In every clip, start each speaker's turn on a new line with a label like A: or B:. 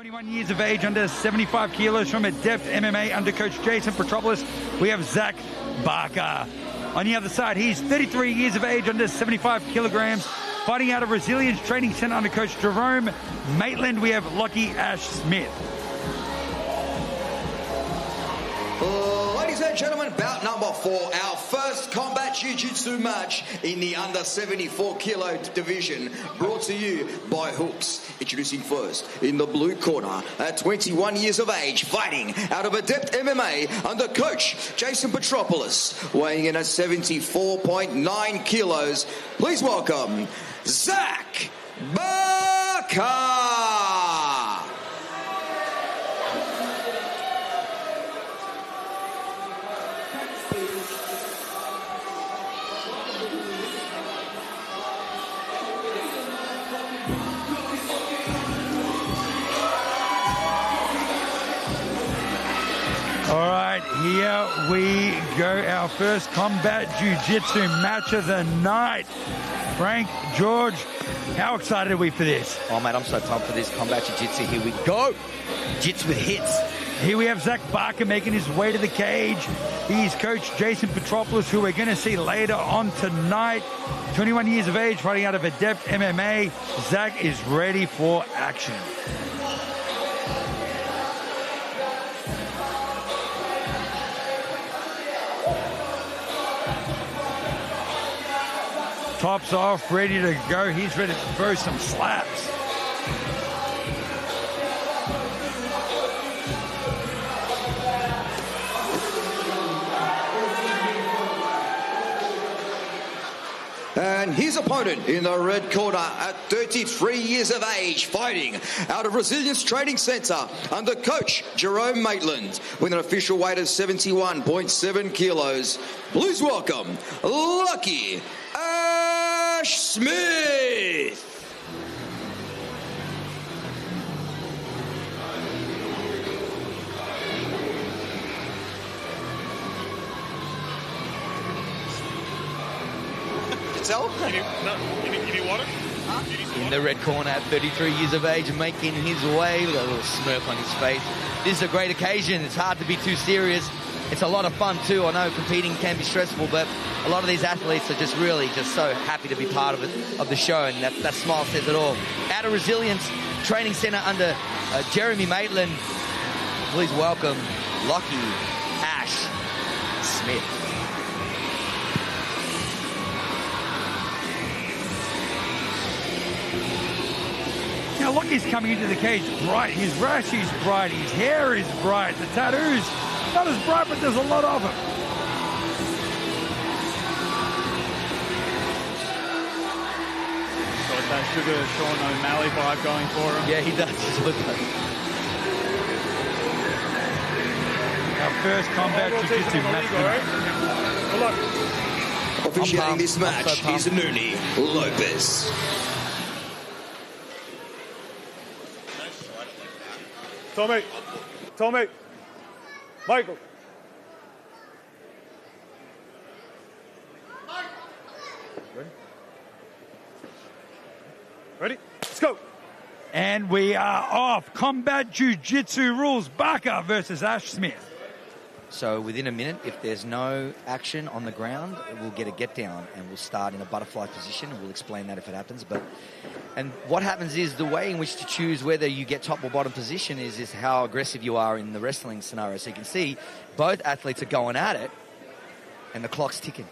A: 21 years of age, under 75 kilos, from Adept MMA under coach Jason Petropoulos, we have Zach Barker. On the other side, he's 33 years of age, under 75 kilograms, fighting out of Resilience Training Center under coach Jerome Maitland, we have Lachie Ash Smith.
B: Ladies and gentlemen, bout number 4, our first combat jiu-jitsu match in the under 74 kilo division, brought to you by Hoops. Introducing first, in the blue corner, at 21 years of age, fighting out of Adept MMA under coach Jason Petropoulos, weighing in at 74.9 kilos. Please welcome Zach Barker.
A: All right, here we go. Our first combat jiu-jitsu match of the night. Frank, George, how excited are we for this?
C: Oh, mate, I'm so pumped for this combat jiu-jitsu. Here we go. Jits with hits.
A: Here we have Zach Barker making his way to the cage. He's coach Jason Petropoulos, who we're going to see later on tonight. 21 years of age, fighting out of Adept MMA. Zach is ready for action. Tops off, ready to go. He's ready to throw some slaps.
B: And his opponent in the red corner at 33 years of age, fighting out of Resilience Training Center under coach Jerome Maitland with an official weight of 71.7 kilos. Please welcome Lachie Ash Smith.
D: You need water?
C: In the red corner at 33 years of age, making his way with a little smirk on his face. This is a great occasion. It's hard to be too serious. It's a lot of fun too. I know competing can be stressful, but a lot of these athletes are just really so happy to be part of it, of the show, and that smile says it all. Out of Resilience Training Center under Jeremy Maitland, please welcome Lachie Ash Smith.
A: Now Lachie's coming into the cage bright. His rash is bright. His hair is bright. The tattoos, not as bright, but there's a lot of them.
D: Got that Sugar Sean O'Malley vibe going for him.
C: Yeah, he does.
A: Our first combat jiu-jitsu match.
B: Officiating this match is Nuni Lopez.
D: Tommy, Michael. Ready? Let's go.
A: And we are off. Combat jiu-jitsu rules. Barker versus Ash Smith.
C: So within a minute, if there's no action on the ground, we'll get a get down and we'll start in a butterfly position, and we'll explain that if it happens. And what happens is the way in which to choose whether you get top or bottom position is how aggressive you are in the wrestling scenario. So you can see both athletes are going at it and the clock's ticking.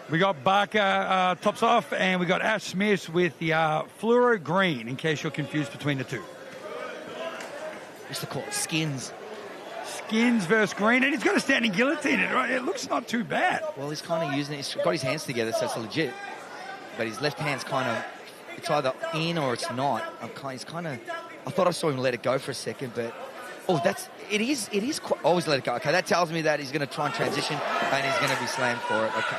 A: We got Barker tops off, and we got Ash Smith with the fluoro green, in case you're confused between the two.
C: Used to call it skins.
A: Skins versus green, and he's got a standing guillotine. It looks not too bad.
C: Well, he's kind of using it. He's got his hands together, so it's legit. But his left hand's kind of, it's either in or it's not. He's kind of, I thought I saw him let it go for a second, but, it is quite, always let it go. Okay, that tells me that he's going to try and transition, and he's going to be slammed for it. Okay.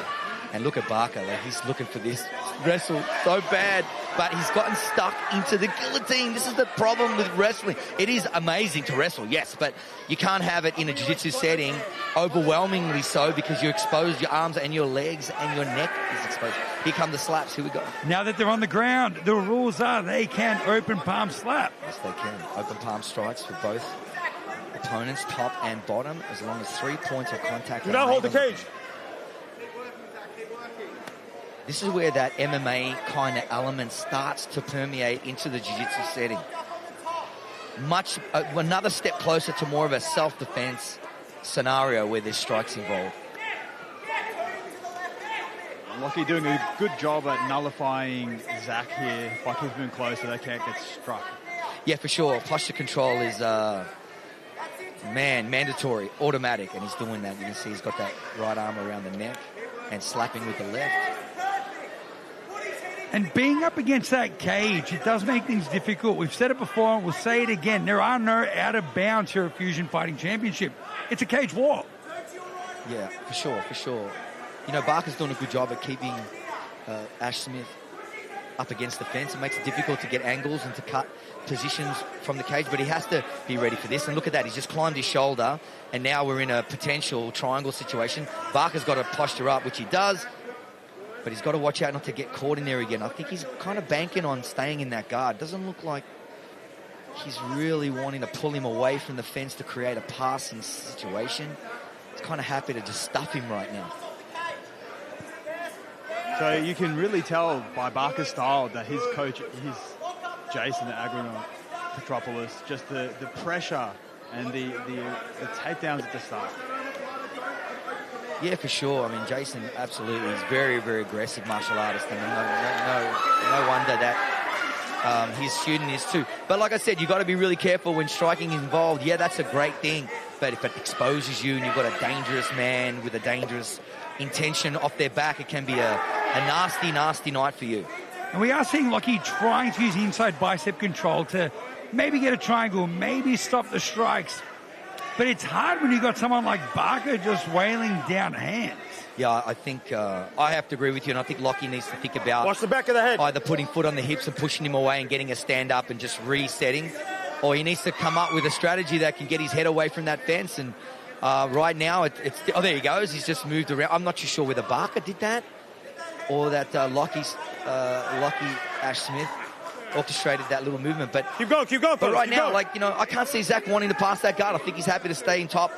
C: And look at Barker, like he's looking for this. wrestle so bad, but he's gotten stuck into the guillotine. This is the problem with wrestling. It is amazing to wrestle, yes, but you can't have it in a jiu-jitsu setting, overwhelmingly so, because you're exposed, your arms and your legs and your neck is exposed. Here come the slaps. Here we go.
A: Now that they're on the ground, the rules are they can open palm slap.
C: Yes, they can. Open palm strikes for both opponents, top and bottom, as long as 3 points of contact.
D: Do not hold the cage.
C: This is where that MMA kind of element starts to permeate into the jiu-jitsu setting. Another step closer to more of a self-defense scenario where there's strikes involved.
D: Lachie doing a good job at nullifying Zach here by keeping him close so they can't get struck.
C: Yeah, for sure. Posture control is, mandatory, automatic, and he's doing that. You can see he's got that right arm around the neck and slapping with the left.
A: And being up against that cage, it does make things difficult. We've said it before, and we'll say it again. There are no out-of-bounds here at Fusion Fighting Championship. It's a cage war.
C: Yeah, for sure, for sure. You know, Barker's doing a good job at keeping Ash Smith up against the fence. It makes it difficult to get angles and to cut positions from the cage, but he has to be ready for this. And look at that, he's just climbed his shoulder, and now we're in a potential triangle situation. Barker's got to posture up, which he does, but he's got to watch out not to get caught in there again. I think he's kind of banking on staying in that guard. Doesn't look like he's really wanting to pull him away from the fence to create a passing situation. He's kind of happy to just stuff him right now.
D: So you can really tell by Barker's style that his coach is Jason Petropoulos. Just the pressure and the takedowns at the start.
C: Yeah, for sure. I mean, Jason absolutely is very, very aggressive martial artist, and no wonder that his student is too. But like I said, you've got to be really careful when striking is involved. Yeah, that's a great thing, but if it exposes you and you've got a dangerous man with a dangerous intention off their back, it can be a nasty, nasty night for you.
A: And we are seeing Lachie trying to use inside bicep control to maybe get a triangle, maybe stop the strikes. But it's hard when you've got someone like Barker just wailing down hands.
C: Yeah, I think I have to agree with you, and I think Lachie needs to think about
D: watch the back of the head.
C: Either putting foot on the hips and pushing him away and getting a stand up and just resetting, or he needs to come up with a strategy that can get his head away from that fence. And right now, oh, there he goes. He's just moved around. I'm not too sure whether Barker did that or that Lachie Ash Smith orchestrated that little movement. But
D: keep going.
C: But right now,
D: going.
C: like, you know, I can't see Zach wanting to pass that guard. I think he's happy to stay in top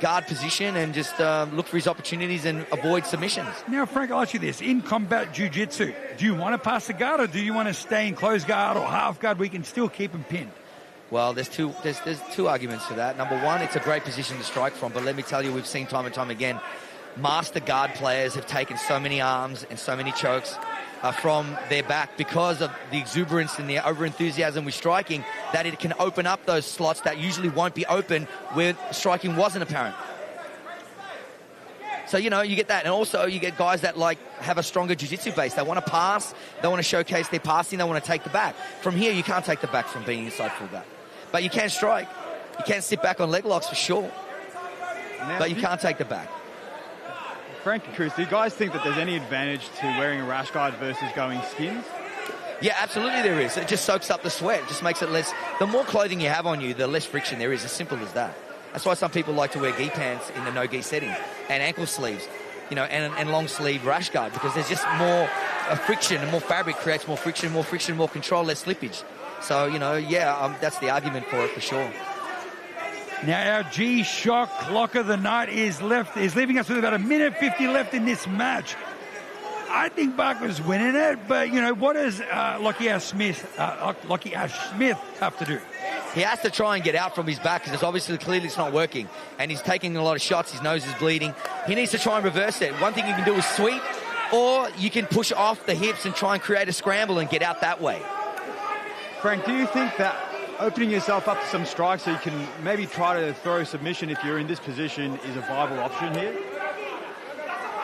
C: guard position and just look for his opportunities and avoid submissions.
A: Now, Frank, I'll ask you this. In combat jiu-jitsu, do you want to pass the guard or do you want to stay in close guard or half guard where you can still keep him pinned?
C: Well, there's two arguments for that. Number one, it's a great position to strike from, but let me tell you, we've seen time and time again, master guard players have taken so many arms and so many chokes from their back because of the exuberance and the over-enthusiasm with striking, that it can open up those slots that usually won't be open where striking wasn't apparent. So, you know, you get that. And also you get guys that, like, have a stronger jiu-jitsu base. They want to pass. They want to showcase their passing. They want to take the back. From here, you can't take the back from being inside full back. But you can strike. You can sit back on leg locks for sure.
D: Now,
C: but you can't take the back.
D: Frank and Chris, do you guys think that there's any advantage to wearing a rash guard versus going skins?
C: Yeah, absolutely there is. It just soaks up the sweat. It just makes it less... The more clothing you have on you, the less friction there is. As simple as that. That's why some people like to wear gi pants in the no-gi setting and ankle sleeves, you know, and long sleeve rash guard, because there's just more friction, and more fabric creates more friction, more control, less slippage. So, you know, yeah, that's the argument for it for sure.
A: Now our G-Shock clock of the night is leaving us with about 1:50 left in this match. I think Barker's winning it, but, you know, what does Lachie Ash Smith have to do?
C: He has to try and get out from his back, because obviously clearly it's not working, and he's taking a lot of shots. His nose is bleeding. He needs to try and reverse it. One thing you can do is sweep, or you can push off the hips and try and create a scramble and get out that way.
D: Frank, do you think that opening yourself up to some strikes so you can maybe try to throw a submission if you're in this position is a viable option here?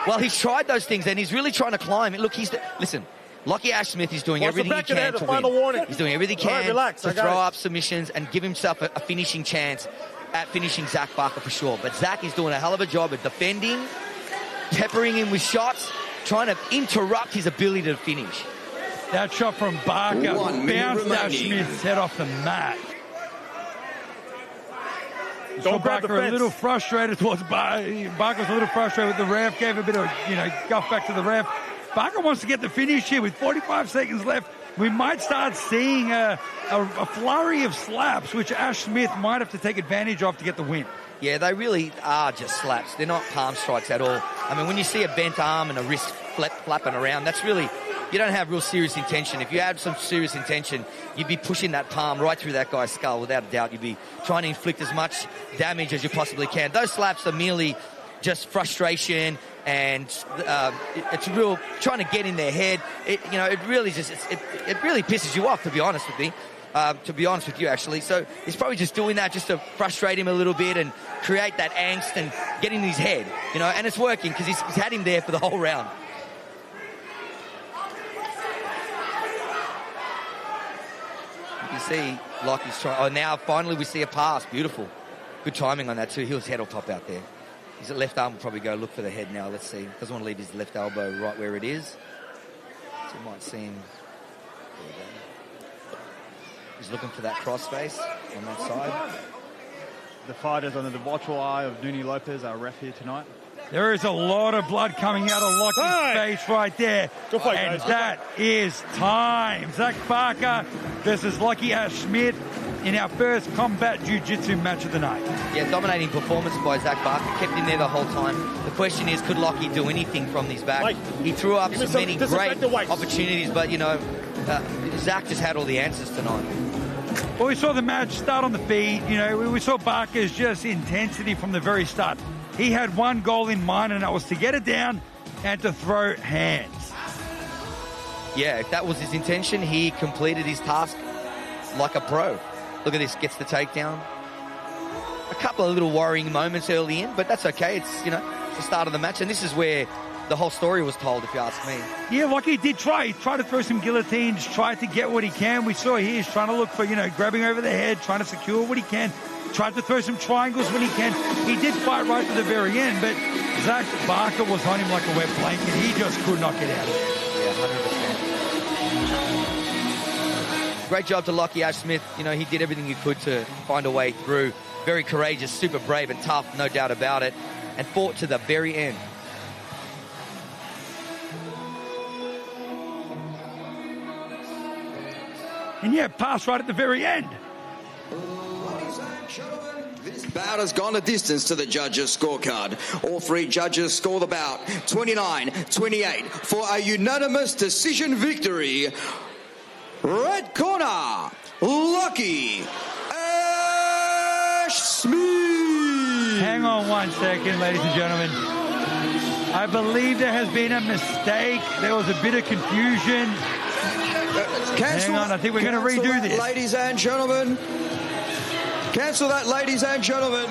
C: Well, he's tried those things, and he's really trying to climb. Look, listen, Lachie Ash Smith is doing everything he can to win. He's doing everything he can to throw up submissions and give himself a finishing chance at finishing Zach Barker for sure. But Zach is doing a hell of a job at defending, peppering him with shots, trying to interrupt his ability to finish.
A: That shot from Barker
B: 1 minute
A: bounced Ash
B: remaining.
A: Smith's head off the mat.
E: Don't grab the
A: Barker a
E: fence.
A: little frustrated towards Barker was a little frustrated with the ref, gave a bit of, guff back to the ref. Barker wants to get the finish here with 45 seconds left. We might start seeing a flurry of slaps, which Ash Smith might have to take advantage of to get the win.
C: Yeah, they really are just slaps. They're not palm strikes at all. I mean, when you see a bent arm and a wrist flapping around, that's really, you don't have real serious intention. If you had some serious intention, you'd be pushing that palm right through that guy's skull without a doubt. You'd be trying to inflict as much damage as you possibly can. Those slaps are merely just frustration, and it's real trying to get in their head. It really pisses you off, to be honest with me. To be honest with you, actually. So he's probably just doing that just to frustrate him a little bit and create that angst and get in his head, and it's working because he's had him there for the whole round. You see Lachie's trying. Oh, now finally we see a pass. Beautiful. Good timing on that too. His head will pop out there. His left arm will probably go look for the head now. Let's see. Doesn't want to leave his left elbow right where it is. So you might see him. There we go. He's looking for that cross face on that side.
D: The fighters under the watchful eye of Nuni Lopez, our ref here tonight.
A: There is a lot of blood coming out of Lachie's face right there.
E: Good fight,
A: and
E: guys.
A: that is time. Zach Barker versus Lachie Ash Smith in our first combat jiu-jitsu match of the night.
C: Yeah, dominating performance by Zach Barker. Kept him there the whole time. The question is, could Lachie do anything from his back?
E: Mike,
C: he threw up
E: give me
C: so
E: some
C: many great
E: disinfectant wipes.
C: opportunities, but, Zach just had all the answers tonight.
A: Well, we saw the match start on the feet. We saw Barker's just intensity from the very start. He had one goal in mind, and that was to get it down and to throw hands.
C: Yeah, if that was his intention, he completed his task like a pro. Look at this, gets the takedown. A couple of little worrying moments early in, but that's okay. It's, it's the start of the match, and this is where the whole story was told, if you ask me.
A: Yeah, Lachie did try. He tried to throw some guillotines, tried to get what he can. We saw here he's trying to look for, grabbing over the head, trying to secure what he can. Tried to throw some triangles when he can. He did fight right to the very end, but Zach Barker was on him like a wet blanket. He just could not get out of it.
C: Yeah, 100%. Great job to Lachie Ash Smith. He did everything he could to find a way through. Very courageous, super brave and tough, no doubt about it, and fought to the very end.
A: And yeah, pass right at the very end.
B: This bout has gone a distance to the judges' scorecard. All three judges score the bout 29-28 for a unanimous decision victory. Red corner, Lachie Ash Smith.
A: Hang on one second, ladies and gentlemen. I believe there has been a mistake. There was a bit of confusion. Hang on, I think we're going to redo this.
B: Ladies and gentlemen. Cancel that, ladies and gentlemen.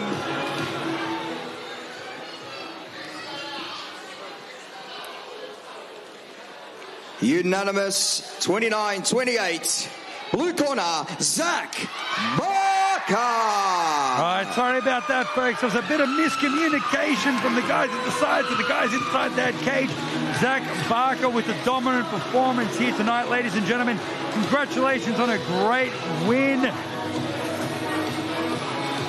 B: Unanimous 29-28. Blue corner, Zach Barker.
A: All right, sorry about that, folks. There was a bit of miscommunication from the guys at the side to the guys inside that cage. Zach Barker with the dominant performance here tonight, ladies and gentlemen. Congratulations on a great win.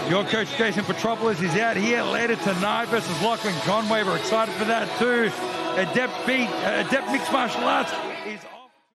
A: Your coach, Jason Petropoulos, is out here later tonight versus Lachlan Conway. We're excited for that too. Adept mixed martial arts